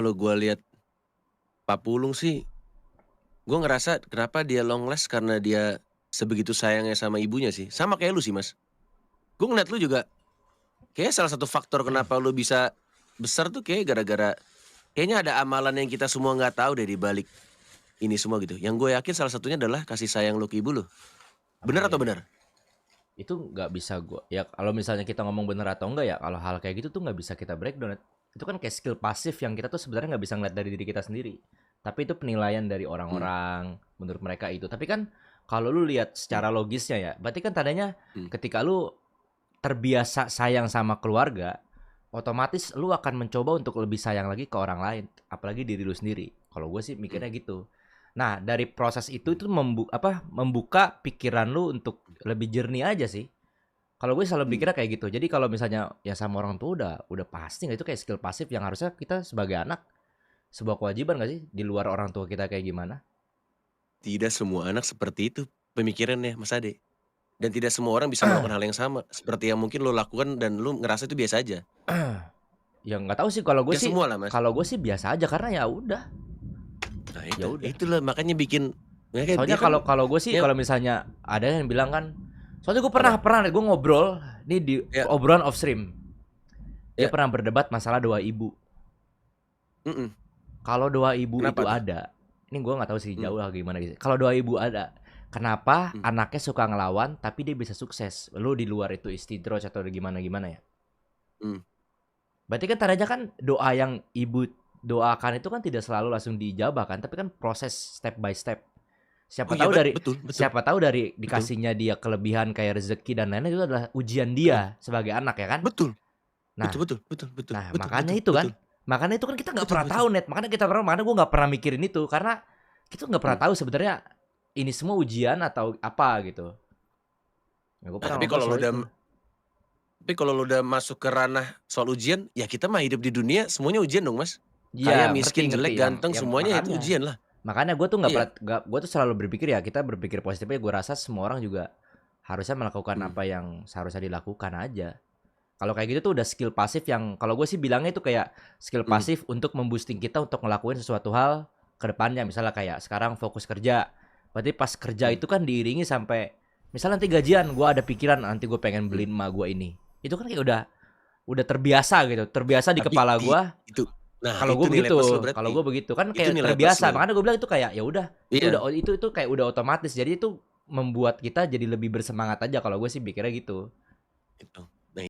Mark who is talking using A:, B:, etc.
A: Kalau gua lihat Papulung sih, gua ngerasa kenapa dia long last karena dia sebegitu sayangnya sama ibunya sih. Sama kayak lu sih, Mas. Gua ngeliat lu juga kayaknya salah satu faktor kenapa lu bisa besar tuh kayak gara-gara kayaknya ada amalan yang kita semua nggak tahu deh di balik ini semua gitu. Yang gue yakin salah satunya adalah kasih sayang lu ke ibu lu.
B: Ah
A: Bener atau
B: iya,
A: bener?
B: itu nggak bisa gua ya kalau misalnya kita ngomong bener atau enggak ya, kalau hal kayak gitu tuh nggak bisa kita breakdown. Itu kan kayak skill pasif yang kita tuh sebenarnya nggak bisa ngeliat dari diri kita sendiri. Tapi itu penilaian dari
A: Mmm,
B: orang-orang, menurut mereka itu. Tapi kan kalau lu lihat
A: mmm,
B: secara logisnya ya, berarti kan tandanya
A: mmm,
B: ketika lu terbiasa sayang sama keluarga, otomatis lu akan mencoba untuk lebih sayang lagi ke orang lain, apalagi diri lu sendiri. Kalau gue sih
A: mmm,
B: mikirnya gitu. Nah, dari proses itu
A: mmm,
B: itu membuka pikiran lu untuk lebih jernih aja sih. Kalau gue selalu
A: mmm.
B: mikirnya kayak gitu. Jadi kalau misalnya ya sama orang tua udah pasti nggak, itu kayak skill pasif yang harusnya kita sebagai anak sebuah kewajiban nggak sih di luar orang tua kita kayak gimana?
A: Tidak semua anak seperti itu pemikirannya, Mas Ade. Dan tidak semua orang bisa melakukan hal yang sama, seperti yang mungkin lu lakukan dan lu ngerasa itu biasa aja.
B: Ya nggak tahu sih, kalau gue
A: Nggak
B: sih
A: semua lah, Mas.
B: biasa aja karena ya udah,
A: Nah
B: ya
A: itu,
B: udah.
A: itulah makanya bikin makanya dia
B: Soalnya
A: kan
B: kalau kalau gue sih
A: ya
B: kalau misalnya ada yang bilang kan, soalnya gue pernah
A: apa?
B: pernah gue ngobrol nih di
A: Ya
B: obrolan off stream. Dia
A: ya,
B: pernah berdebat masalah doa ibu.
A: mhm,
B: Kalau doa ibu
A: kenapa
B: itu
A: tuh?
B: ada, ini gue nggak tahu sih
A: Mmm,
B: jauh lah gimana gitu. Kalau doa ibu ada, kenapa
A: mmm,
B: anaknya suka ngelawan tapi dia bisa sukses? Lu di luar itu istidroj atau gimana gimana ya?
A: mmm.
B: Berarti kan tandanya kan doa yang ibu doakan itu kan tidak selalu langsung dijabah kan, tapi kan proses step by step.
A: Oh iya betul betul
B: Siapa tahu dari
A: betul
B: dikasihnya dia kelebihan kayak rezeki dan lain-lain itu adalah ujian
A: heeh,
B: dia sebagai anak ya kan?
A: betul
B: Nah,
A: betul betul betul betul betul
B: makanya
A: betul
B: itu kan,
A: betul
B: makanya itu kan kita nggak
A: betul
B: pernah
A: betul.
B: tahu net, makanya gue nggak pernah mikirin itu karena kita nggak pernah
A: Mmm.
B: tahu sebenarnya ini semua ujian atau apa gitu. Ya gue
A: Nah
B: pernah ngobrol soal itu.
A: tapi kalau lu udah masuk ke ranah soal ujian, ya kita mah hidup di dunia semuanya ujian dong, Mas. Kaya,
B: Iya, ngerti
A: miskin,
B: ngerti
A: jelek,
B: yang
A: ganteng, semuanya itu
B: makanya.
A: ujian lah.
B: Makanya gue tuh nggak
A: Iya,
B: pernah nggak gue tuh selalu berpikir ya kita berpikir positifnya, gue rasa semua orang juga harusnya melakukan
A: mhm,
B: apa yang seharusnya dilakukan aja. Kalau kayak gitu tuh udah skill pasif yang kalau gue sih bilangnya itu kayak skill
A: mhm,
B: pasif untuk memboosting kita untuk ngelakuin sesuatu hal ke depannya. Misalnya kayak sekarang fokus kerja. Berarti pas kerja
A: mhm,
B: itu kan diiringi sampai misalnya nanti gajian gue ada pikiran nanti gue pengen
A: mhm.
B: beliin emak gue ini. Itu kan kayak udah terbiasa gitu. Terbiasa di
A: Tapi
B: kepala gue.
A: itu nah
B: Kalau
A: itu
B: gue
A: nilai plus lu
B: begitu, kalau
A: berarti.
B: gue begitu kan
A: Itu
B: kayak
A: nilai plus
B: terbiasa.
A: lu.
B: Makanya gue bilang itu kayak ya udah,
A: Iya,
B: itu kayak udah otomatis. Jadi itu membuat kita jadi lebih bersemangat aja kalau gue sih pikirnya gitu.
A: gitu.